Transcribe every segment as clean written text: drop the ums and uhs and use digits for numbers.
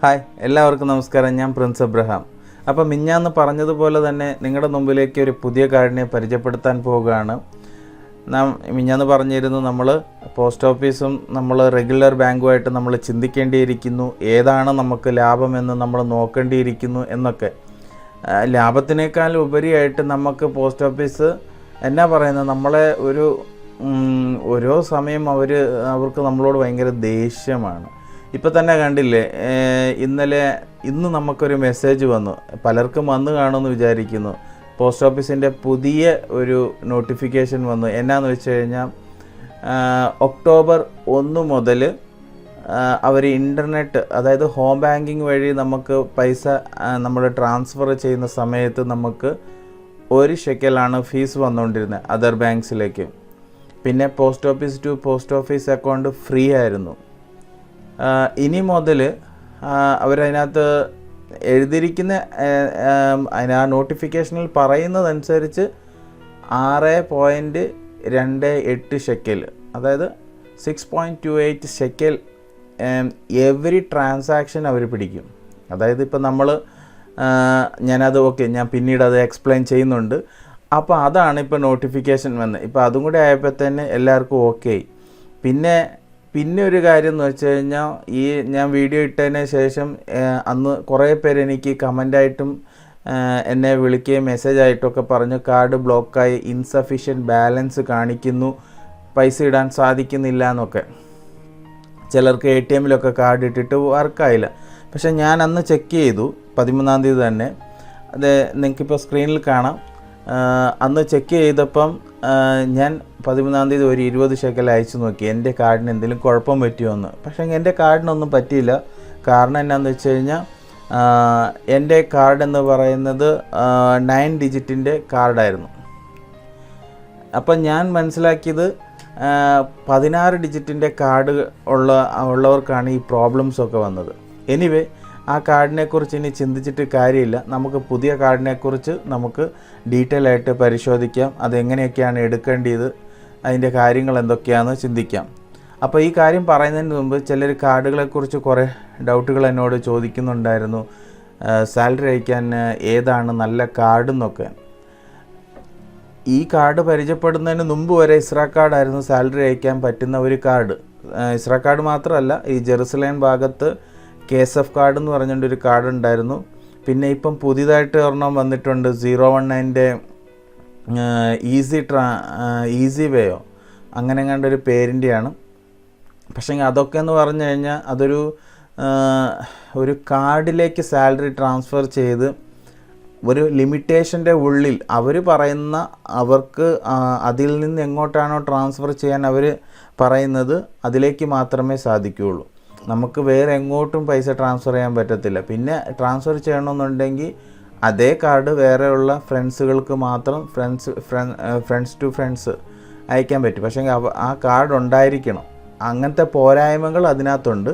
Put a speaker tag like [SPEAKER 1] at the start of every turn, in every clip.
[SPEAKER 1] Hi, എല്ലാവർക്കും നമസ്കാരം. ഞാൻ പ്രിൻസ് അബ്രഹാം. അപ്പോൾ മിഞ്ഞാന്ന് പറഞ്ഞതുപോലെ തന്നെ നിങ്ങളുടെ മുമ്പിലേക്ക് ഒരു പുതിയ കാർഡിനെ പരിചയപ്പെടുത്താൻ പോവുകയാണ്. മിഞ്ഞാന്ന് പറഞ്ഞിരുന്നു നമ്മൾ പോസ്റ്റ് ഓഫീസും നമ്മൾ റെഗുലർ ബാങ്കുമായിട്ട് നമ്മൾ ചിന്തിക്കേണ്ടിയിരിക്കുന്നു, ഏതാണ് നമുക്ക് ലാഭമെന്ന് നമ്മൾ നോക്കേണ്ടിയിരിക്കുന്നു എന്നൊക്കെ. ലാഭത്തിനേക്കാൾ ഉപരിയായിട്ട് നമുക്ക് പോസ്റ്റ് ഓഫീസ് എന്നാ പറയുന്നത്, നമ്മളെ ഓരോ സമയം അവർക്ക് നമ്മളോട് ഭയങ്കര ദേഷ്യമാണ്. ഇപ്പോൾ തന്നെ കണ്ടില്ലേ, ഇന്ന് നമുക്കൊരു മെസ്സേജ് വന്നു, പലർക്കും വന്നു കാണുമെന്ന് വിചാരിക്കുന്നു. പോസ്റ്റ് ഓഫീസിൻ്റെ പുതിയ ഒരു നോട്ടിഫിക്കേഷൻ വന്നു. എന്നാന്ന് വെച്ച് കഴിഞ്ഞാൽ ഒക്ടോബർ 1 മുതൽ അവർ ഇൻ്റർനെറ്റ്, അതായത് ഹോം ബാങ്കിങ് വഴി നമുക്ക് പൈസ നമ്മൾ ട്രാൻസ്ഫർ ചെയ്യുന്ന സമയത്ത് നമുക്ക് 1 ഷെക്കലാണ് ഫീസ് വന്നുകൊണ്ടിരുന്നത് അതർ ബാങ്ക്സിലേക്ക്. പിന്നെ post office to post office account free ആയിരുന്നു. ഇനി മുതൽ അവരതിനകത്ത് എഴുതിയിരിക്കുന്ന ആ നോട്ടിഫിക്കേഷനിൽ പറയുന്നതനുസരിച്ച് 6.28 ഷെക്കൽ, അതായത് 6.28 ഷെക്കൽ എവറി ട്രാൻസാക്ഷൻ അവർ പിടിക്കും. അതായത് ഇപ്പോൾ ഞാൻ പിന്നീട് അത് എക്സ്പ്ലെയിൻ ചെയ്യുന്നുണ്ട്. അപ്പോൾ അതാണ് ഇപ്പോൾ നോട്ടിഫിക്കേഷൻ വന്നത്. ഇപ്പോൾ അതും കൂടെ ആയപ്പോൾ തന്നെ എല്ലാവർക്കും ഓക്കെ ആയി. പിന്നെ ഒരു കാര്യം എന്ന് വെച്ച് കഴിഞ്ഞാൽ, ഞാൻ വീഡിയോ ഇട്ടതിന് ശേഷം അന്ന് കുറേ പേര് എനിക്ക് കമൻ്റായിട്ടും എന്നെ വിളിക്കുകയും മെസ്സേജായിട്ടൊക്കെ പറഞ്ഞു, കാർഡ് ബ്ലോക്കായി, ഇൻസഫിഷ്യൻറ്റ് ബാലൻസ് കാണിക്കുന്നു, പൈസ ഇടാൻ സാധിക്കുന്നില്ല എന്നൊക്കെ. ചിലർക്ക് ATMലൊക്കെ കാർഡ് ഇട്ടിട്ട് വർക്കായില്ല. പക്ഷേ ഞാൻ അന്ന് ചെക്ക് ചെയ്തു 13-ാം തീയതി തന്നെ. അത് നിങ്ങൾക്കിപ്പോൾ സ്ക്രീനിൽ കാണാം. അന്ന് ചെക്ക് ചെയ്തപ്പം ഞാൻ 13-ാം തീയതി ഒരു 20 ഷെക്കൽ അയച്ചു നോക്കി, എൻ്റെ കാർഡിന് എന്തെങ്കിലും കുഴപ്പം പറ്റിയോ എന്ന്. പക്ഷേ എൻ്റെ കാർഡിനൊന്നും പറ്റിയില്ല. കാരണം എന്നാന്ന് വെച്ച് കഴിഞ്ഞാൽ എൻ്റെ കാർഡ് എന്ന് പറയുന്നത് 9 ഡിജിറ്റിൻ്റെ കാർഡായിരുന്നു. അപ്പം ഞാൻ മനസ്സിലാക്കിയത് 16 ഡിജിറ്റിൻ്റെ കാർഡ് ഉള്ളവർക്കാണ് ഈ പ്രോബ്ലംസൊക്കെ വന്നത്. എനിവേ, ആ കാർഡിനെക്കുറിച്ച് ഇനി ചിന്തിച്ചിട്ട് കാര്യമില്ല. നമുക്ക് പുതിയ കാർഡിനെക്കുറിച്ച് നമുക്ക് ഡീറ്റെയിൽ ആയിട്ട് പരിശോധിക്കാം. അതെങ്ങനെയൊക്കെയാണ് എടുക്കേണ്ടത്, അതിൻ്റെ കാര്യങ്ങൾ എന്തൊക്കെയാണെന്ന് ചിന്തിക്കാം. അപ്പോൾ ഈ കാര്യം പറയുന്നതിന് മുമ്പ് ചിലർ കാർഡുകളെക്കുറിച്ച് കുറേ ഡൗട്ടുകൾ എന്നോട് ചോദിക്കുന്നുണ്ടായിരുന്നു. സാലറി അയക്കാൻ ഏതാണ് നല്ല കാർഡെന്നൊക്കെ. ഈ കാർഡ് പരിചയപ്പെടുന്നതിന് മുമ്പ് വരെ ഇസ്രാ കാർഡായിരുന്നു സാലറി അയക്കാൻ പറ്റുന്ന ഒരു കാർഡ്. ഇസ്രാ കാർഡ് മാത്രമല്ല, ഈ ജെറുസലേം ഭാഗത്ത് KSF കാർഡ് എന്ന് പറഞ്ഞുകൊണ്ടൊരു കാർഡ് ഉണ്ടായിരുന്നു. പിന്നെ ഇപ്പം പുതിയതായിട്ട് ഒരെണ്ണം വന്നിട്ടുണ്ട്, 019ൻ്റെ ഈസി വേയോ അങ്ങനെ കണ്ടൊരു പേരിൻ്റെയാണ്. പക്ഷേ അതൊക്കെ എന്ന് പറഞ്ഞു കഴിഞ്ഞാൽ ഒരു കാർഡിലേക്ക് സാലറി ട്രാൻസ്ഫർ ചെയ്ത് ഒരു ലിമിറ്റേഷൻ്റെ ഉള്ളിൽ അവർ പറയുന്ന, അവർക്ക് അതിൽ നിന്ന് എങ്ങോട്ടാണോ ട്രാൻസ്ഫർ ചെയ്യാൻ അവർ പറയുന്നത് അതിലേക്ക് മാത്രമേ സാധിക്കുകയുള്ളൂ. നമുക്ക് വേറെ എങ്ങോട്ടും പൈസ ട്രാൻസ്ഫർ ചെയ്യാൻ പറ്റത്തില്ല. പിന്നെ ട്രാൻസ്ഫർ ചെയ്യണമെന്നുണ്ടെങ്കിൽ അതേ കാർഡ് വേറെയുള്ള ഫ്രണ്ട്സുകൾക്ക് മാത്രം ഫ്രണ്ട്സ് ടു ഫ്രണ്ട്സ് അയക്കാൻ പറ്റും. പക്ഷേ ആ കാർഡ് ഉണ്ടായിരിക്കണം. അങ്ങനത്തെ പോരായ്മകൾ അതിനകത്തുണ്ട്.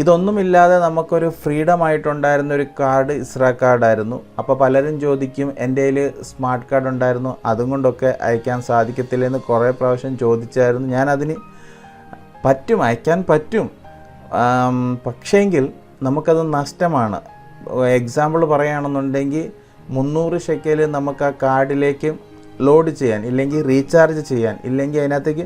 [SPEAKER 1] ഇതൊന്നുമില്ലാതെ നമുക്കൊരു ഫ്രീഡം ആയിട്ടുണ്ടായിരുന്ന ഒരു കാർഡ് ഇസ്രാ കാർഡായിരുന്നു. അപ്പോൾ പലരും ചോദിക്കും, എൻ്റെ കയ്യിൽ സ്മാർട്ട് കാർഡ് ഉണ്ടായിരുന്നു, അതും കൊണ്ടൊക്കെ അയക്കാൻ സാധിക്കത്തില്ലെന്ന് കുറേ പ്രാവശ്യം ചോദിച്ചായിരുന്നു. ഞാനതിന് അയക്കാൻ പറ്റും, പക്ഷേങ്കിൽ നമുക്കത് നഷ്ടമാണ്. എക്സാമ്പിൾ പറയുകയാണെന്നുണ്ടെങ്കിൽ 300 ഷെക്കൽ നമുക്ക് ആ കാർഡിലേക്ക് ലോഡ് ചെയ്യാൻ, ഇല്ലെങ്കിൽ റീചാർജ് ചെയ്യാൻ, ഇല്ലെങ്കിൽ അതിനകത്തേക്ക്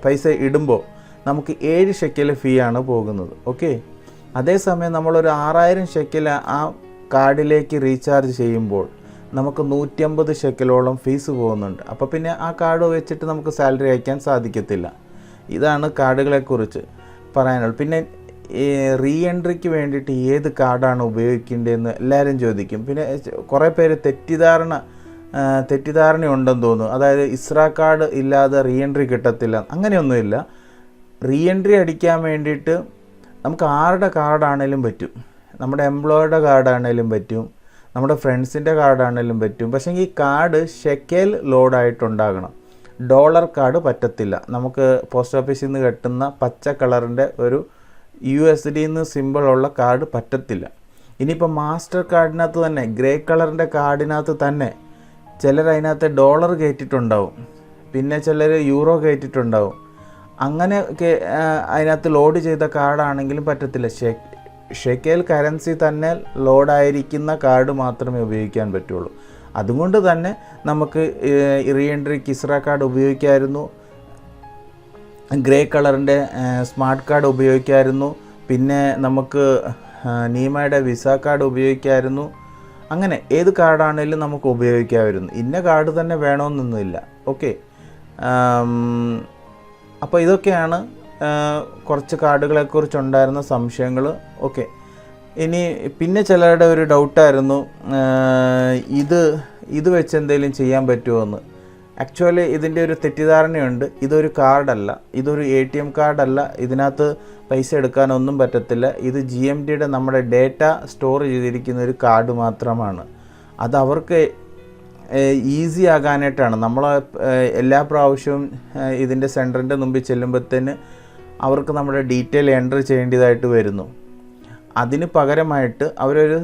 [SPEAKER 1] പൈസ ഇടുമ്പോൾ നമുക്ക് 7 ഷെക്കൽ ഫീ ആണ് പോകുന്നത്. ഓക്കെ, അതേസമയം നമ്മളൊരു 6000 ഷെക്കൽ ആ കാർഡിലേക്ക് റീചാർജ് ചെയ്യുമ്പോൾ നമുക്ക് 150 ഷെക്കലോളം ഫീസ് പോകുന്നുണ്ട്. അപ്പോൾ പിന്നെ ആ കാർഡ് വെച്ചിട്ട് നമുക്ക് സാലറി അയക്കാൻ സാധിക്കത്തില്ല. ഇതാണ് കാർഡുകളെക്കുറിച്ച് പറയാനുള്ളത്. പിന്നെ ഈ റീ എൻട്രിക്ക് വേണ്ടിയിട്ട് ഏത് കാർഡാണ് ഉപയോഗിക്കേണ്ടതെന്ന് എല്ലാവരും ചോദിക്കും. പിന്നെ കുറേ പേര് തെറ്റിദ്ധാരണയുണ്ടെന്ന് തോന്നുന്നു. അതായത് ഇസ്രാ കാർഡ് ഇല്ലാതെ റീ എൻട്രി കിട്ടത്തില്ല, അങ്ങനെയൊന്നുമില്ല. റീ എൻട്രി അടിക്കാൻ വേണ്ടിയിട്ട് നമുക്ക് ആരുടെ കാർഡാണേലും പറ്റും. നമ്മുടെ എംപ്ലോയിയുടെ കാർഡാണേലും പറ്റും, നമ്മുടെ ഫ്രണ്ട്സിൻ്റെ കാർഡാണേലും പറ്റും. പക്ഷേ ഈ കാർഡ് ഷെക്കൽ ലോഡായിട്ടുണ്ടാകണം. ഡോളർ കാർഡ് പറ്റത്തില്ല. നമുക്ക് പോസ്റ്റ് ഓഫീസിൽ നിന്ന് കിട്ടുന്ന പച്ച കളറിൻ്റെ ഒരു USD സിമ്പിളുള്ള കാർഡ് പറ്റത്തില്ല. ഇനിയിപ്പോൾ മാസ്റ്റർ കാർഡിനകത്ത് തന്നെ, ഗ്രേ കളറിൻ്റെ കാർഡിനകത്ത് തന്നെ ചിലർ അതിനകത്ത് ഡോളർ കയറ്റിയിട്ടുണ്ടാവും, പിന്നെ ചിലർ യൂറോ കയറ്റിയിട്ടുണ്ടാവും. അങ്ങനെ അതിനകത്ത് ലോഡ് ചെയ്ത കാർഡാണെങ്കിലും പറ്റത്തില്ല. ഷെക്കേൽ കറൻസി തന്നെ ലോഡായിരിക്കുന്ന കാർഡ് മാത്രമേ ഉപയോഗിക്കാൻ പറ്റുള്ളൂ. അതുകൊണ്ട് തന്നെ നമുക്ക് റീ എൻട്രി കിസ്ര കാർഡ് ഉപയോഗിക്കാമായിരുന്നു, ഗ്രേ കളറിൻ്റെ സ്മാർട്ട് കാർഡ് ഉപയോഗിക്കാമായിരുന്നു, പിന്നെ നമുക്ക് നീമയുടെ വിസ കാർഡ് ഉപയോഗിക്കാമായിരുന്നു. അങ്ങനെ ഏത് കാർഡാണെങ്കിലും നമുക്ക് ഉപയോഗിക്കാമായിരുന്നു. ഇന്ന കാർഡ് തന്നെ വേണമെന്നൊന്നുമില്ല. ഓക്കെ, അപ്പോൾ ഇതൊക്കെയാണ് കുറച്ച് കാർഡുകളെക്കുറിച്ചുണ്ടായിരുന്ന സംശയങ്ങൾ. ഓക്കെ, ഇനി പിന്നെ ചിലരുടെ ഒരു ഡൗട്ടായിരുന്നു ഇത് വെച്ച് എന്തെങ്കിലും ചെയ്യാൻ പറ്റുമോ എന്ന്. ആക്ച്വലി ഇതിൻ്റെ ഒരു തെറ്റിദ്ധാരണയുണ്ട്. ഇതൊരു കാർഡല്ല, ഇതൊരു ATM കാർഡല്ല, ഇതിനകത്ത് പൈസ എടുക്കാനൊന്നും പറ്റത്തില്ല. ഇത് GMTയുടെ നമ്മുടെ ഡേറ്റ സ്റ്റോർ ചെയ്തിരിക്കുന്ന ഒരു കാർഡ് മാത്രമാണ്. അത് അവർക്ക് ഈസി ആകാനായിട്ടാണ്. നമ്മൾ എല്ലാ പ്രാവശ്യവും ഇതിൻ്റെ സെൻറ്ററിൻ്റെ മുമ്പിൽ ചെല്ലുമ്പോഴത്തേന് അവർക്ക് നമ്മുടെ ഡീറ്റെയിൽ എൻ്റർ ചെയ്യേണ്ടതായിട്ട് വരുന്നു. അതിന് പകരമായിട്ട് അവരൊരു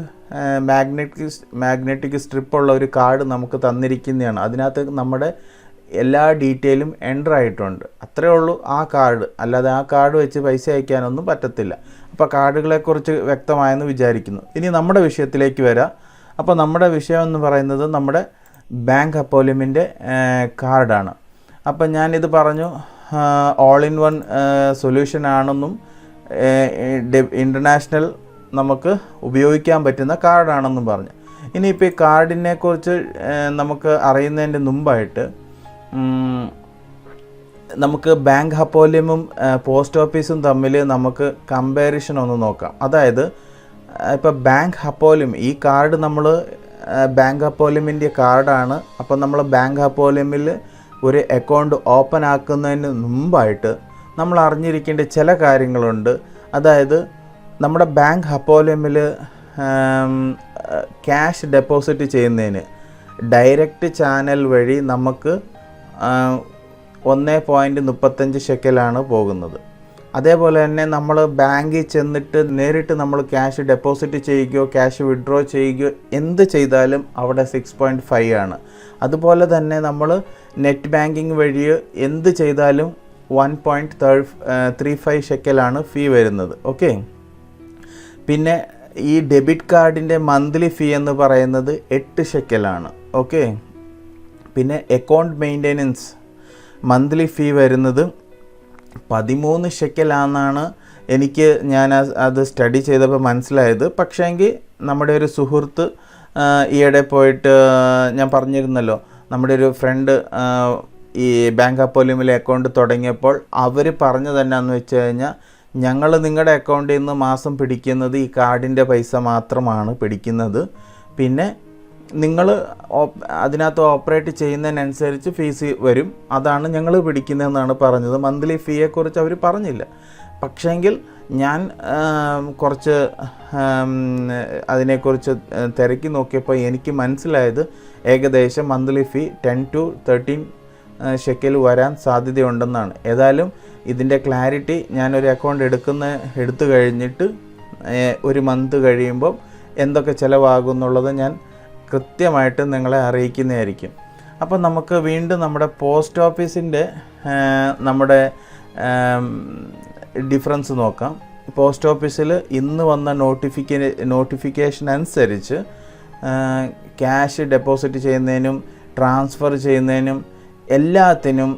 [SPEAKER 1] മാഗ്നറ്റിക് സ്ട്രിപ്പുള്ള ഒരു കാർഡ് നമുക്ക് തന്നിരിക്കുന്നതാണ്. അതിനകത്ത് നമ്മുടെ എല്ലാ ഡീറ്റെയിലും എൻ്റർ ആയിട്ടുണ്ട്. അത്രയേ ഉള്ളൂ ആ കാർഡ്. അല്ലാതെ ആ കാർഡ് വെച്ച് പൈസ അയക്കാനൊന്നും പറ്റത്തില്ല. അപ്പോൾ കാർഡുകളെക്കുറിച്ച് വ്യക്തമായെന്ന് വിചാരിക്കുന്നു. ഇനി നമ്മുടെ വിഷയത്തിലേക്ക് വരാം. അപ്പോൾ നമ്മുടെ വിഷയം എന്ന് പറയുന്നത് നമ്മുടെ ബാങ്ക് അപ്പോയിൻമെൻറ്റിൻ്റെ കാർഡാണ്. അപ്പം ഞാനിത് പറഞ്ഞു ഓൾ ഇൻ വൺ സൊല്യൂഷൻ ആണെന്നും ഇൻ്റർനാഷണൽ നമുക്ക് ഉപയോഗിക്കാൻ പറ്റുന്ന കാർഡാണെന്നും പറഞ്ഞു. ഇനിയിപ്പോൾ ഈ കാർഡിനെ കുറിച്ച് നമുക്ക് അറിയുന്നതിൻ്റെ മുമ്പായിട്ട് നമുക്ക് ബാങ്ക് അപ്പോയിൻമെൻറ്റും പോസ്റ്റ് ഓഫീസും തമ്മിൽ നമുക്ക് കമ്പാരിഷൻ ഒന്ന് നോക്കാം. അതായത് ഇപ്പോൾ ബാങ്ക് അപ്പോയിൻമെൻറ്റ് ഈ കാർഡ് നമ്മൾ ബാങ്ക് അപ്പോയിൻമെൻറ്റിൻ്റെ കാർഡാണ്. അപ്പോൾ നമ്മൾ ബാങ്ക് അപ്പോയിൻമെൻറ്റിൽ ഒരു അക്കൗണ്ട് ഓപ്പൺ ആക്കുന്നതിന് മുമ്പായിട്ട് നമ്മൾ അറിഞ്ഞിരിക്കേണ്ട ചില കാര്യങ്ങളുണ്ട്. അതായത് നമ്മുടെ ബാങ്ക് അപ്പോയിൻമെൻറ്റിൽ ക്യാഷ് ഡെപ്പോസിറ്റ് ചെയ്യുന്നതിന് ഡയറക്റ്റ് ചാനൽ വഴി നമുക്ക് 1.35 ഷെക്കലാണ് പോകുന്നത്. അതേപോലെ തന്നെ നമ്മൾ ബാങ്കിൽ ചെന്നിട്ട് നേരിട്ട് നമ്മൾ ക്യാഷ് ഡെപ്പോസിറ്റ് ചെയ്യുകയോ ക്യാഷ് വിഡ്രോ ചെയ്യുകയോ എന്ത് ചെയ്താലും അവിടെ 6.5 ആണ്. അതുപോലെ തന്നെ നമ്മൾ നെറ്റ് ബാങ്കിങ് വഴി എന്ത് ചെയ്താലും 1.35 ഷെക്കലാണ് ഫീ വരുന്നത്. ഓക്കെ, പിന്നെ ഈ ഡെബിറ്റ് കാർഡിൻ്റെ മന്ത്ലി ഫീ എന്ന് പറയുന്നത് 8 ഷെക്കലാണ്. ഓക്കെ, പിന്നെ അക്കൗണ്ട് മെയിൻ്റെനൻസ് മന്ത്ലി ഫീ വരുന്നത് 13 ഷെക്കലാണെന്നാണ് ഞാൻ അത് സ്റ്റഡി ചെയ്തപ്പോൾ മനസ്സിലായത്. പക്ഷേങ്കിൽ നമ്മുടെ ഒരു സുഹൃത്ത് ഈയിടെ പോയിട്ട് ഞാൻ പറഞ്ഞിരുന്നല്ലോ, നമ്മുടെ ഒരു ഫ്രണ്ട് ഈ ബാങ്ക് അപ്പോയിൻമെൻറ്റിൽ അക്കൗണ്ട് തുടങ്ങിയപ്പോൾ അവർ പറഞ്ഞത് എന്നാന്ന് വെച്ച് കഴിഞ്ഞാൽ, ഞങ്ങൾ നിങ്ങളുടെ അക്കൗണ്ടിൽ നിന്ന് മാസം പിടിക്കുന്നത് ഈ കാർഡിൻ്റെ പൈസ മാത്രമാണ് പിടിക്കുന്നത്, പിന്നെ നിങ്ങൾ അതിനകത്ത് ഓപ്പറേറ്റ് ചെയ്യുന്നതിനനുസരിച്ച് ഫീസ് വരും, അതാണ് ഞങ്ങൾ പിടിക്കുന്നതെന്നാണ് പറഞ്ഞത്. മന്ത്ലി ഫീയെക്കുറിച്ച് അവർ പറഞ്ഞില്ല. പക്ഷേങ്കിൽ ഞാൻ കുറച്ച് അതിനെക്കുറിച്ച് തിരക്കി നോക്കിയപ്പോൾ എനിക്ക് മനസ്സിലായത് ഏകദേശം മന്ത്ലി ഫീ 10 to 13 ഷെക്കൽ വരാൻ സാധ്യതയുണ്ടെന്നാണ്. ഏതായാലും ഇതിൻ്റെ ക്ലാരിറ്റി ഞാനൊരു അക്കൗണ്ട് എടുത്തു കഴിഞ്ഞിട്ട് ഒരു മന്ത് കഴിയുമ്പം എന്തൊക്കെ ചിലവാകും എന്നുള്ളത് ഞാൻ കൃത്യമായിട്ട് നിങ്ങളെ അറിയിക്കുന്നതായിരിക്കും. അപ്പം നമുക്ക് വീണ്ടും നമ്മുടെ പോസ്റ്റ് ഓഫീസിൻ്റെ നമ്മുടെ ഡിഫറൻസ് നോക്കാം. പോസ്റ്റ് ഓഫീസിൽ ഇന്ന് വന്ന നോട്ടിഫിക്കേഷൻ അനുസരിച്ച് ക്യാഷ് ഡെപ്പോസിറ്റ് ചെയ്യുന്നതിനും ട്രാൻസ്ഫർ ചെയ്യുന്നതിനും എല്ലാത്തിനും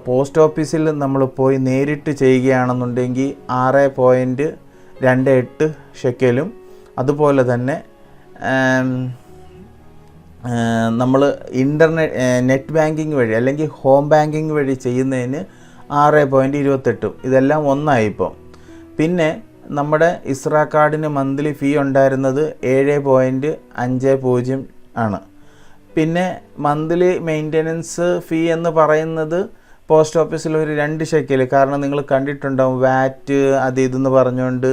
[SPEAKER 1] പോസ്റ്റ് ഓഫീസിൽ നമ്മൾ പോയി നേരിട്ട് ചെയ്യുകയാണെന്നുണ്ടെങ്കിൽ 6.28 ഷെക്കലും, അതുപോലെ തന്നെ നമ്മൾ നെറ്റ് ബാങ്കിങ് വഴി അല്ലെങ്കിൽ ഹോം ബാങ്കിങ് വഴി ചെയ്യുന്നതിന് 6.28. ഇതെല്ലാം ഒന്നായിപ്പോൾ. പിന്നെ നമ്മുടെ ഇസ്ര കാർഡിന് മന്ത്ലി ഫീ ഉണ്ടായിരുന്നത് 7.50 ആണ്. പിന്നെ മന്ത്ലി മെയിൻ്റെനൻസ് ഫീ എന്ന് പറയുന്നത് പോസ്റ്റ് ഓഫീസിൽ ഒരു 2 ഷെക്കൽ, കാരണം നിങ്ങൾ കണ്ടിട്ടുണ്ടാവും വാറ്റ് അത് ഇതെന്ന് പറഞ്ഞുകൊണ്ട്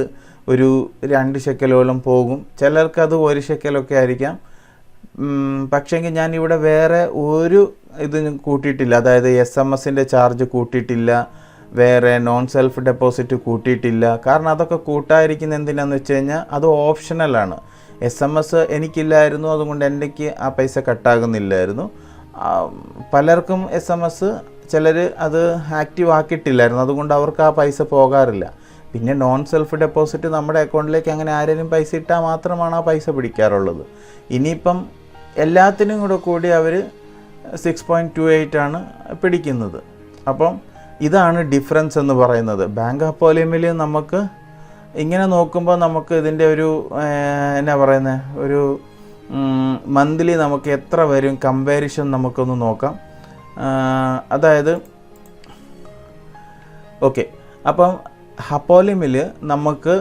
[SPEAKER 1] ഒരു 2 ഷെക്കലോളം പോകും. ചിലർക്കത് 1 ഷെക്കലൊക്കെ ആയിരിക്കാം. പക്ഷേങ്കിൽ ഞാനിവിടെ വേറെ ഒരു ഇത് കൂട്ടിയിട്ടില്ല. അതായത് SMS-ൻ്റെ ചാർജ് കൂട്ടിയിട്ടില്ല, വേറെ നോൺ സെൽഫ് ഡെപ്പോസിറ്റ് കൂട്ടിയിട്ടില്ല. കാരണം അതൊക്കെ കൂട്ടാതിരിക്കുന്ന എന്തിനാന്ന് വെച്ച് കഴിഞ്ഞാൽ അത് ഓപ്ഷണലാണ്. SMS എനിക്കില്ലായിരുന്നു, അതുകൊണ്ട് എനിക്ക് ആ പൈസ കട്ടാകുന്നില്ലായിരുന്നു. പലർക്കും SMS ചിലർ അത് ആക്റ്റീവ് ആക്കിയിട്ടില്ലായിരുന്നു, അതുകൊണ്ട് അവർക്ക് ആ പൈസ പോകാറില്ല. പിന്നെ നോൺ സെൽഫ് ഡെപ്പോസിറ്റ് നമ്മുടെ അക്കൗണ്ടിലേക്ക് അങ്ങനെ ആരെങ്കിലും പൈസ ഇട്ടാൽ മാത്രമാണ് ആ പൈസ പിടിക്കാറുള്ളത്. ഇനിയിപ്പം എല്ലാത്തിനും കൂടി അവർ 6.28 ആണ് പിടിക്കുന്നത്. അപ്പം ഇതാണ് ഡിഫറൻസ് എന്ന് പറയുന്നത്. ബാങ്ക് ഹപ്പോലിയമിൽ നമുക്ക് ഇങ്ങനെ നോക്കുമ്പോൾ നമുക്ക് ഇതിൻ്റെ ഒരു എന്നാ പറയുന്നത്, ഒരു മന്ത്ലി നമുക്ക് എത്ര വരും കമ്പാരിഷൻ നമുക്കൊന്ന് നോക്കാം. അതായത് ഓക്കെ, അപ്പം ഹപ്പോലിയമിൽ നമുക്ക്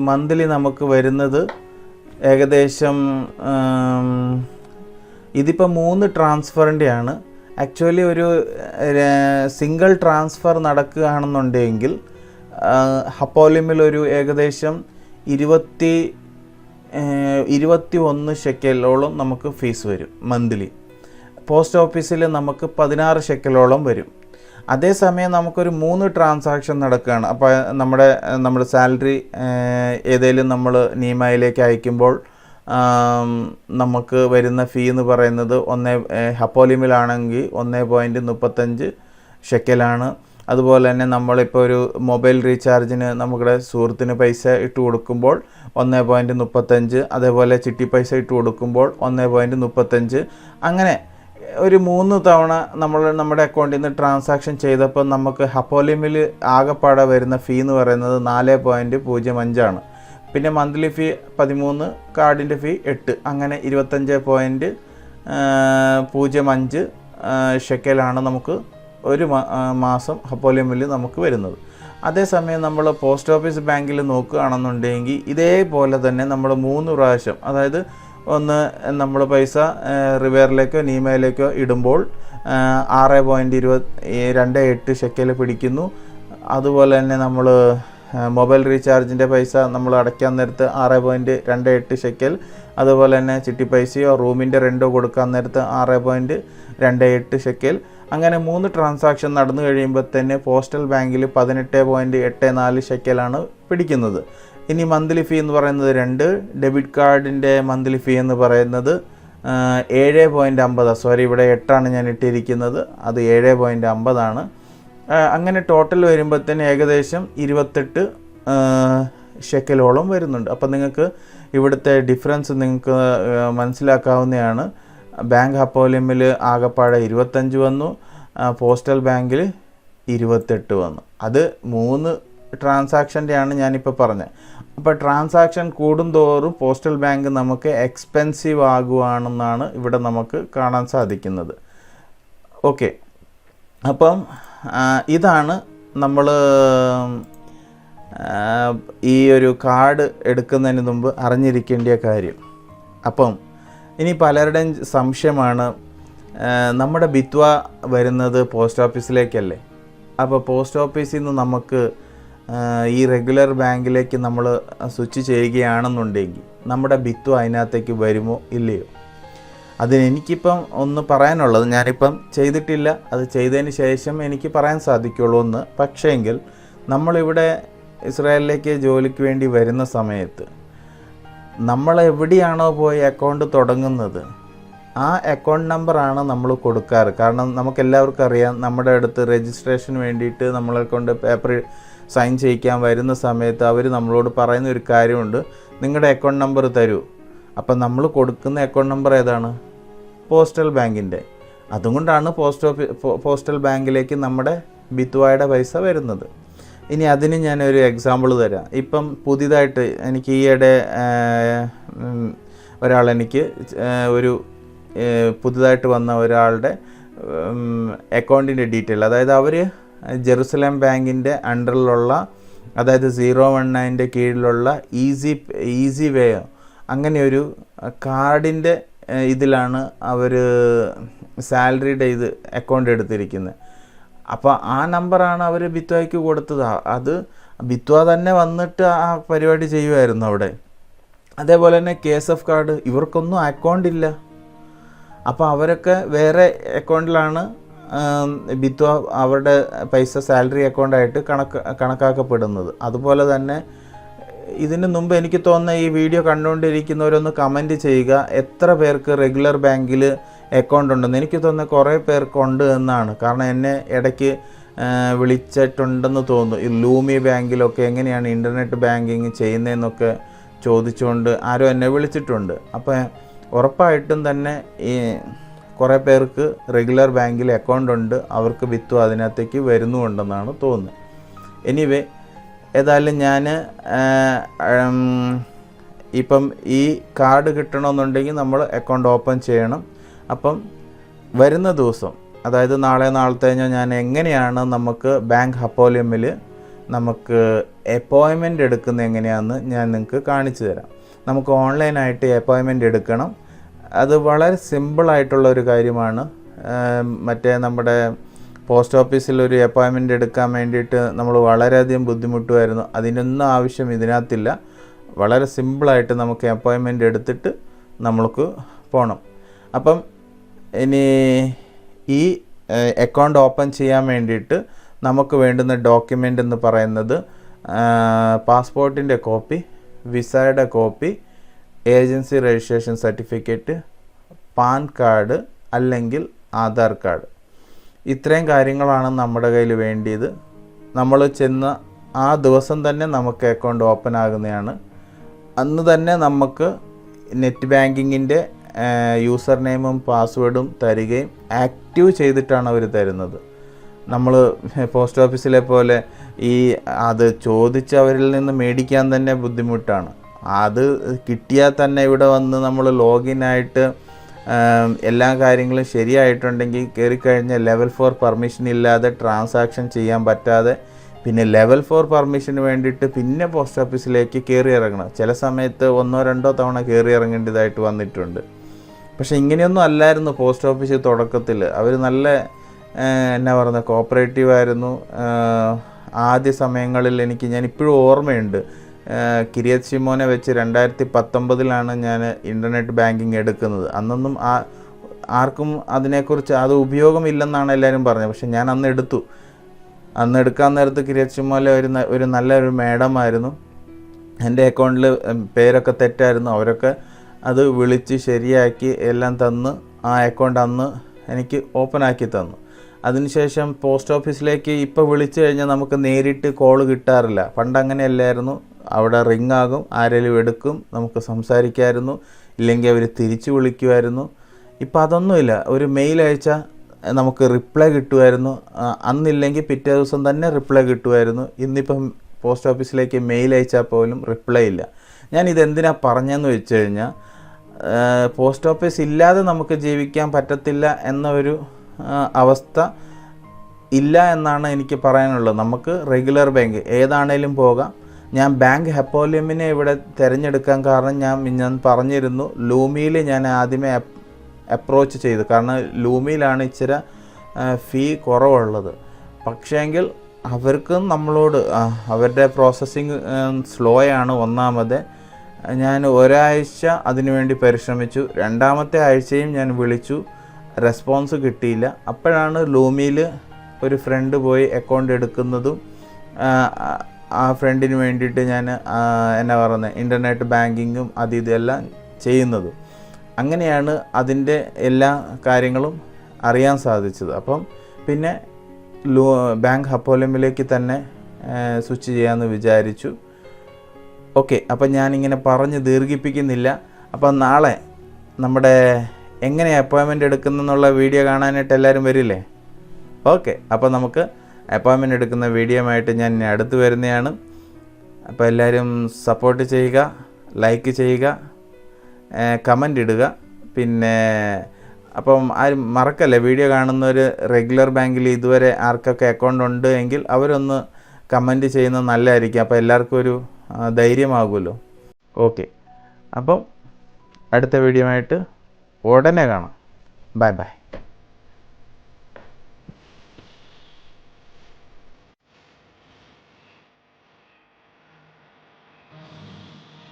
[SPEAKER 1] മന്ത്ലി നമുക്ക് വരുന്നത് ഏകദേശം ഇതിപ്പോൾ 3 ട്രാൻസ്ഫറിൻ്റെയാണ്. ആക്ച്വലി ഒരു സിംഗിൾ ട്രാൻസ്ഫർ നടക്കുകയാണെന്നുണ്ടെങ്കിൽ ഹപ്പോലിയമിൽ ഒരു ഏകദേശം 21 ഷെക്കലോളം നമുക്ക് ഫീസ് വരും മന്ത്ലി. പോസ്റ്റ് ഓഫീസിൽ നമുക്ക് 16 ഷെക്കലോളം വരും. അതേസമയം നമുക്കൊരു 3 ട്രാൻസാക്ഷൻ നടക്കുകയാണ്. അപ്പോൾ നമ്മുടെ സാലറി ഏതെങ്കിലും നമ്മൾ നീമയിലേക്ക് അയക്കുമ്പോൾ നമുക്ക് വരുന്ന ഫീ എന്ന് പറയുന്നത് ഹപ്പോലിയമിലാണെങ്കിൽ 1.35 ഷെക്കലാണ്. അതുപോലെ തന്നെ നമ്മളിപ്പോൾ ഒരു മൊബൈൽ റീചാർജിന് നമ്മുടെ സുഹൃത്തിന് പൈസ ഇട്ട് കൊടുക്കുമ്പോൾ 1.35, അതേപോലെ ചിട്ടി പൈസ ഇട്ട് കൊടുക്കുമ്പോൾ 1.35. അങ്ങനെ ഒരു 3 തവണ നമ്മുടെ അക്കൗണ്ടിൽ നിന്ന് ട്രാൻസാക്ഷൻ ചെയ്തപ്പോൾ നമുക്ക് ഹപ്പോലിയമിൽ ആകെപ്പാടെ വരുന്ന ഫീ എന്ന് പറയുന്നത് 4.05 പിന്നെ മന്ത്ലി ഫീ 13, കാർഡിൻ്റെ ഫീ 8, അങ്ങനെ 25.05 ഷെക്കലാണ് നമുക്ക് ഒരു മാസം ഹപ്പോലിയമിൽ നമുക്ക് വരുന്നത്. അതേസമയം നമ്മൾ പോസ്റ്റ് ഓഫീസ് ബാങ്കിൽ നോക്കുകയാണെന്നുണ്ടെങ്കിൽ ഇതേപോലെ തന്നെ നമ്മൾ 3 പ്രാവശ്യം, അതായത് ഒന്ന് നമ്മൾ പൈസ റിവേറിലേക്കോ നീമയിലേക്കോ ഇടുമ്പോൾ 6.28 ഷെക്കൽ പിടിക്കുന്നു. അതുപോലെ തന്നെ നമ്മൾ മൊബൈൽ റീചാർജിൻ്റെ പൈസ നമ്മൾ അടയ്ക്കാൻ നേരത്ത് 6.28 ഷെക്കൽ, അതുപോലെ തന്നെ ചിട്ടി പൈസയോ റൂമിൻ്റെ റെൻറ്റോ കൊടുക്കാൻ നേരത്ത് 6.28 ഷെക്കൽ. അങ്ങനെ 3 ട്രാൻസാക്ഷൻ നടന്നു കഴിയുമ്പോൾ തന്നെ പോസ്റ്റൽ ബാങ്കിൽ 18.84 ഷെക്കലാണ് പിടിക്കുന്നത്. ഇനി മന്ത്ലി ഫീ എന്ന് പറയുന്നത് 2, ഡെബിറ്റ് കാർഡിൻ്റെ മന്ത്ലി ഫീ എന്ന് പറയുന്നത് 7.50, സോറി ഇവിടെ 8 ഞാൻ ഇട്ടിരിക്കുന്നത്, അത് 7.50. അങ്ങനെ ടോട്ടൽ വരുമ്പോൾ തന്നെ ഏകദേശം 28 ഷെക്കലോളം വരുന്നുണ്ട്. അപ്പോൾ നിങ്ങൾക്ക് ഇവിടുത്തെ ഡിഫറൻസ് നിങ്ങൾക്ക് മനസ്സിലാക്കാവുന്നതാണ്. ബാങ്ക് ഹപ്പോലിയമിൽ ആകെപ്പാടെ 25 വന്നു, പോസ്റ്റൽ ബാങ്കിൽ 28 വന്നു. അത് 3 ട്രാൻസാക്ഷൻ്റെയാണ് ഞാനിപ്പോൾ പറഞ്ഞത്. അപ്പോൾ ട്രാൻസാക്ഷൻ കൂടുന്തോറും പോസ്റ്റൽ ബാങ്ക് നമുക്ക് എക്സ്പെൻസീവ് ആകുവാണെന്നാണ് ഇവിടെ നമുക്ക് കാണാൻ സാധിക്കുന്നത്. ഓക്കെ, അപ്പം ഇതാണ് നമ്മൾ ഈ ഒരു കാർഡ് എടുക്കുന്നതിന് മുമ്പ് അറിഞ്ഞിരിക്കേണ്ട കാര്യം. അപ്പം ഇനി പലരുടെയും സംശയമാണ്, നമ്മുടെ ബിത്വ വരുന്നത് പോസ്റ്റ് ഓഫീസിലേക്കല്ലേ, അപ്പോൾ പോസ്റ്റ് ഓഫീസിൽ നിന്ന് നമുക്ക് ഈ റെഗുലർ ബാങ്കിലേക്ക് നമ്മൾ സ്വിച്ച് ചെയ്യുകയാണെന്നുണ്ടെങ്കിൽ നമ്മുടെ ബിത്വ അതിനകത്തേക്ക് വരുമോ ഇല്ലയോ? അതിനെനിക്കിപ്പം ഒന്ന് പറയാനുള്ളത്, ഞാനിപ്പം ചെയ്തിട്ടില്ല, അത് ചെയ്തതിന് ശേഷം എനിക്ക് പറയാൻ സാധിക്കുള്ളൂ എന്ന്. പക്ഷേങ്കിൽ നമ്മളിവിടെ ഇസ്രായേലിലേക്ക് ജോലിക്ക് വേണ്ടി വരുന്ന സമയത്ത് നമ്മൾ എവിടെയാണോ പോയി അക്കൗണ്ട് തുടങ്ങുന്നത് ആ അക്കൗണ്ട് നമ്പറാണ് നമ്മൾ കൊടുക്കാറ്. കാരണം നമുക്കെല്ലാവർക്കും അറിയാം, നമ്മുടെ അടുത്ത് രജിസ്ട്രേഷന് വേണ്ടിയിട്ട് നമ്മളെ കൊണ്ട് പേപ്പർ സൈൻ ചെയ്യിക്കാൻ വരുന്ന സമയത്ത് അവർ നമ്മളോട് പറയുന്ന ഒരു കാര്യമുണ്ട്, നിങ്ങളുടെ അക്കൗണ്ട് നമ്പർ തരൂ. അപ്പം നമ്മൾ കൊടുക്കുന്ന അക്കൗണ്ട് നമ്പർ ഏതാണ്? പോസ്റ്റൽ ബാങ്കിൻ്റെ. അതുകൊണ്ടാണ് പോസ്റ്റൽ ബാങ്കിലേക്ക് നമ്മുടെ ബിത്വായുടെ പൈസ വരുന്നത്. ഇനി അതിന് ഞാനൊരു എക്സാമ്പിൾ തരാം. ഇപ്പം പുതിയതായിട്ട് എനിക്ക് ഈയിടെ ഒരു പുതുതായിട്ട് വന്ന ഒരാളുടെ അക്കൗണ്ടിൻ്റെ ഡീറ്റെയിൽ, അതായത് അവർ ജെറുസലേം ബാങ്കിൻ്റെ അണ്ടറിലുള്ള, അതായത് 019 കീഴിലുള്ള ഈസി വേയോ അങ്ങനെ ഒരു കാർഡിൻ്റെ ഇതിലാണ് അവർ സാലറിയുടെ അക്കൗണ്ട് എടുത്തിരിക്കുന്നത്. അപ്പോൾ ആ നമ്പറാണ് അവർ ബിത്വായ്ക്ക് കൊടുത്തത്. അത് ബിത്വ തന്നെ വന്നിട്ട് ആ പരിപാടി ചെയ്യുമായിരുന്നു അവിടെ. അതേപോലെ തന്നെ KSF കാർഡ്, ഇവർക്കൊന്നും അക്കൗണ്ട് ഇല്ല. അപ്പോൾ അവരൊക്കെ വേറെ അക്കൗണ്ടിലാണ് ബിത്വ അവരുടെ പൈസ സാലറി അക്കൗണ്ടായിട്ട് കണക്കാക്കപ്പെടുന്നത്. അതുപോലെ തന്നെ ഇതിന് മുമ്പ് എനിക്ക് തോന്നുന്ന ഈ വീഡിയോ കണ്ടുകൊണ്ടിരിക്കുന്നവരൊന്ന് കമൻറ്റ് ചെയ്യുക, എത്ര പേർക്ക് റെഗുലർ ബാങ്കിൽ അക്കൗണ്ട് ഉണ്ടെന്ന്. എനിക്ക് തോന്നുന്നത് കുറേ പേർക്ക് ഉണ്ട് എന്നാണ്. കാരണം എന്നെ ഇടയ്ക്ക് വിളിച്ചിട്ടുണ്ടെന്ന് തോന്നുന്നു. ഈ ലൂമി ബാങ്കിലൊക്കെ എങ്ങനെയാണ് ഇൻ്റർനെറ്റ് ബാങ്കിങ് ചെയ്യുന്നതെന്നൊക്കെ ചോദിച്ചുകൊണ്ട് ആരോ എന്നെ വിളിച്ചിട്ടുണ്ട്. അപ്പോൾ ഉറപ്പായിട്ടും തന്നെ ഈ കുറേ പേർക്ക് റെഗുലർ ബാങ്കിൽ അക്കൗണ്ട് ഉണ്ട്, അവർക്ക് വിത്തും അതിനകത്തേക്ക് വരുന്നുണ്ടെന്നാണ് തോന്നുന്നത്. എനിവേ ഏതായാലും ഞാൻ ഇപ്പം ഈ കാർഡ് കിട്ടണമെന്നുണ്ടെങ്കിൽ നമ്മൾ അക്കൗണ്ട് ഓപ്പൺ ചെയ്യണം. അപ്പം വരുന്ന ദിവസം, അതായത് നാളത്തെ കഴിഞ്ഞാൽ ഞാൻ എങ്ങനെയാണ് നമുക്ക് ബാങ്ക് ഹപ്പോലിയമിൽ നമുക്ക് അപ്പോയിൻമെൻ്റ് എടുക്കുന്നത് എങ്ങനെയാണെന്ന് ഞാൻ നിങ്ങൾക്ക് കാണിച്ചു തരാം. നമുക്ക് ഓൺലൈനായിട്ട് അപ്പോയിൻമെൻ്റ് എടുക്കണം. അത് വളരെ സിമ്പിളായിട്ടുള്ളൊരു കാര്യമാണ്. മറ്റേ നമ്മുടെ പോസ്റ്റ് ഓഫീസിലൊരു അപ്പോയിൻമെൻ്റ് എടുക്കാൻ വേണ്ടിയിട്ട് നമ്മൾ വളരെയധികം ബുദ്ധിമുട്ടുമായിരുന്നു. അതിനൊന്നും ആവശ്യം ഇതിനകത്തില്ല. വളരെ സിമ്പിളായിട്ട് നമുക്ക് അപ്പോയിൻമെൻ്റ് എടുത്തിട്ട് നമ്മൾക്ക് പോകണം. അപ്പം ഇനി ഈ അക്കൗണ്ട് ഓപ്പൺ ചെയ്യാൻ വേണ്ടിയിട്ട് നമുക്ക് വേണ്ടുന്ന ഡോക്യുമെൻ്റ് എന്ന് പറയുന്നത് പാസ്പോർട്ടിൻ്റെ കോപ്പി, വിസയുടെ copy, agency registration certificate, PAN card അല്ലെങ്കിൽ ആധാർ കാർഡ്. ഇത്രയും കാര്യങ്ങളാണ് നമ്മുടെ കയ്യിൽ വേണ്ടിയത്. നമ്മൾ ചെന്ന ആ ദിവസം തന്നെ നമുക്ക് അക്കൗണ്ട് ഓപ്പൺ ആകുന്നതാണ്. അന്ന് തന്നെ നമുക്ക് നെറ്റ് ബാങ്കിങ്ങിൻ്റെ യൂസർ നെയിമും പാസ്വേഡും തരികയും ആക്റ്റീവ് ചെയ്തിട്ടാണ് അവർ തരുന്നത്. നമ്മൾ പോസ്റ്റ് ഓഫീസിലെ പോലെ അത് ചോദിച്ച് അവരിൽ നിന്ന് മേടിക്കാൻ തന്നെ ബുദ്ധിമുട്ടാണ്. അത് കിട്ടിയാൽ തന്നെ ഇവിടെ വന്ന് നമ്മൾ ലോഗിനായിട്ട് എല്ലാ കാര്യങ്ങളും ശരിയായിട്ടുണ്ടെങ്കിൽ കയറിക്കഴിഞ്ഞാൽ ലെവൽ 4 പെർമിഷൻ ഇല്ലാതെ ട്രാൻസാക്ഷൻ ചെയ്യാൻ പറ്റാതെ പിന്നെ ലെവൽ 4 പെർമിഷന് വേണ്ടിയിട്ട് പിന്നെ പോസ്റ്റ് ഓഫീസിലേക്ക് കയറി ഇറങ്ങണം. ചില സമയത്ത് 1-2 തവണ കയറി ഇറങ്ങേണ്ടതായിട്ട് വന്നിട്ടുണ്ട്. പക്ഷേ ഇങ്ങനെയൊന്നും അല്ലായിരുന്നു പോസ്റ്റ് ഓഫീസ് തുടക്കത്തിൽ. അവർ നല്ല കോപ്പറേറ്റീവായിരുന്നു. ആദ്യ സമയങ്ങളിൽ ഞാൻ ഇപ്പോഴും ഓർമ്മയുണ്ട്. കിരിയത്ത് ഷിമോനെ വെച്ച് 2019 ഞാൻ ഇൻ്റർനെറ്റ് ബാങ്കിങ് എടുക്കുന്നത്. അന്നൊന്നും ആർക്കും അതിനെക്കുറിച്ച് അത് ഉപയോഗമില്ലെന്നാണ് എല്ലാവരും പറഞ്ഞത്. പക്ഷെ ഞാൻ അന്ന് എടുത്തു. അന്ന് എടുക്കാൻ നേരത്ത് കിരിയത്ത് ഷിമോനെ ഒരു നല്ലൊരു മാഡമായിരുന്നു. എൻ്റെ അക്കൗണ്ടിൽ പേരൊക്കെ തെറ്റായിരുന്നു. അവരൊക്കെ അത് വിളിച്ച് ശരിയാക്കി എല്ലാം തന്ന് ആ അക്കൗണ്ട് അന്ന് എനിക്ക് ഓപ്പൺ ആക്കി തന്നു. അതിനുശേഷം പോസ്റ്റ് ഓഫീസിലേക്ക് ഇപ്പോൾ വിളിച്ചു കഴിഞ്ഞാൽ നമുക്ക് നേരിട്ട് കോൾ കിട്ടാറില്ല. പണ്ട് അങ്ങനെയല്ലായിരുന്നു. അവിടെ റിംഗ് ആകും, ആരെങ്കിലും എടുക്കും, നമുക്ക് സംസാരിക്കാമായിരുന്നു, ഇല്ലെങ്കിൽ അവർ തിരിച്ചു വിളിക്കുമായിരുന്നു. ഇപ്പം അതൊന്നുമില്ല. ഒരു മെയിൽ അയച്ചാൽ നമുക്ക് റിപ്ലൈ കിട്ടുമായിരുന്നു. അന്നില്ലെങ്കിൽ പിറ്റേ ദിവസം തന്നെ റിപ്ലൈ കിട്ടുമായിരുന്നു. ഇന്നിപ്പം പോസ്റ്റ് ഓഫീസിലേക്ക് മെയിൽ അയച്ചാൽ പോലും റിപ്ലൈ ഇല്ല. ഞാനിതെന്തിനാണ് പറഞ്ഞതെന്ന് വെച്ച് കഴിഞ്ഞാൽ പോസ്റ്റ് ഓഫീസ് ഇല്ലാതെ നമുക്ക് ജീവിക്കാൻ പറ്റത്തില്ല എന്നൊരു അവസ്ഥ ഇല്ല എന്നാണ് എനിക്ക് പറയാനുള്ളത്. നമുക്ക് റെഗുലർ ബാങ്ക് ഏതാണേലും പോകാം. ഞാൻ ബാങ്ക് ഹപ്പോലിയമിനെ ഇവിടെ തിരഞ്ഞെടുക്കാൻ കാരണം ഞാൻ പറഞ്ഞിരുന്നു, ലൂമിയിൽ ഞാൻ ആദ്യമേ അപ്രോച്ച് ചെയ്തു. കാരണം ലൂമിയിലാണ് ഇച്ചിരി ഫീ കുറവുള്ളത്. പക്ഷേങ്കിൽ അവർക്ക് നമ്മളോട് അവരുടെ പ്രോസസ്സിങ് സ്ലോ ആണ്. ഒന്നാമത് ഞാൻ ഒരാഴ്ച അതിനുവേണ്ടി പരിശ്രമിച്ചു. രണ്ടാമത്തെ ആഴ്ചയും ഞാൻ വിളിച്ചു, റെസ്പോൺസ് കിട്ടിയില്ല. അപ്പോഴാണ് ലൂമിയിൽ ഒരു ഫ്രണ്ട് പോയി അക്കൗണ്ട് എടുക്കുന്നതും ആ ഫ്രണ്ടിന് വേണ്ടിയിട്ട് ഞാൻ ഇൻ്റർനെറ്റ് ബാങ്കിങ്ങും ഇതെല്ലാം ചെയ്യുന്നതും. അങ്ങനെയാണ് അതിൻ്റെ എല്ലാ കാര്യങ്ങളും അറിയാൻ സാധിച്ചത്. അപ്പം പിന്നെ ബാങ്ക് ഹപ്പോലിയമിലേക്ക് തന്നെ സ്വിച്ച് ചെയ്യാമെന്ന് വിചാരിച്ചു. ഓക്കെ, അപ്പം ഞാനിങ്ങനെ പറഞ്ഞ് ദീർഘിപ്പിക്കുന്നില്ല. അപ്പം നാളെ നമ്മുടെ എങ്ങനെ അപ്പോയിൻമെൻറ്റ് എടുക്കുന്നെന്നുള്ള വീഡിയോ കാണാനായിട്ട് എല്ലാവരും വരില്ലേ? ഓക്കെ, അപ്പോൾ നമുക്ക് അപ്പോയിൻമെൻറ്റ് എടുക്കുന്ന വീഡിയോയുമായിട്ട് ഞാൻ അടുത്ത് വരുന്നതാണ്. അപ്പോൾ എല്ലാവരും സപ്പോർട്ട് ചെയ്യുക, ലൈക്ക് ചെയ്യുക, കമൻ്റ് ഇടുക. പിന്നെ അപ്പം ആരും മറക്കല്ലേ, വീഡിയോ കാണുന്നവർ റെഗുലർ ബാങ്കിൽ ഇതുവരെ ആർക്കൊക്കെ അക്കൗണ്ട് ഉണ്ട് എങ്കിൽ അവരൊന്ന് കമൻറ്റ് ചെയ്യുന്നത് നല്ലതായിരിക്കും. അപ്പോൾ എല്ലാവർക്കും ഒരു ധൈര്യമാകുമല്ലോ. ഓക്കെ, അപ്പം അടുത്ത വീഡിയോ ആയിട്ട് ഉടനെ കാണാം. Bye bye.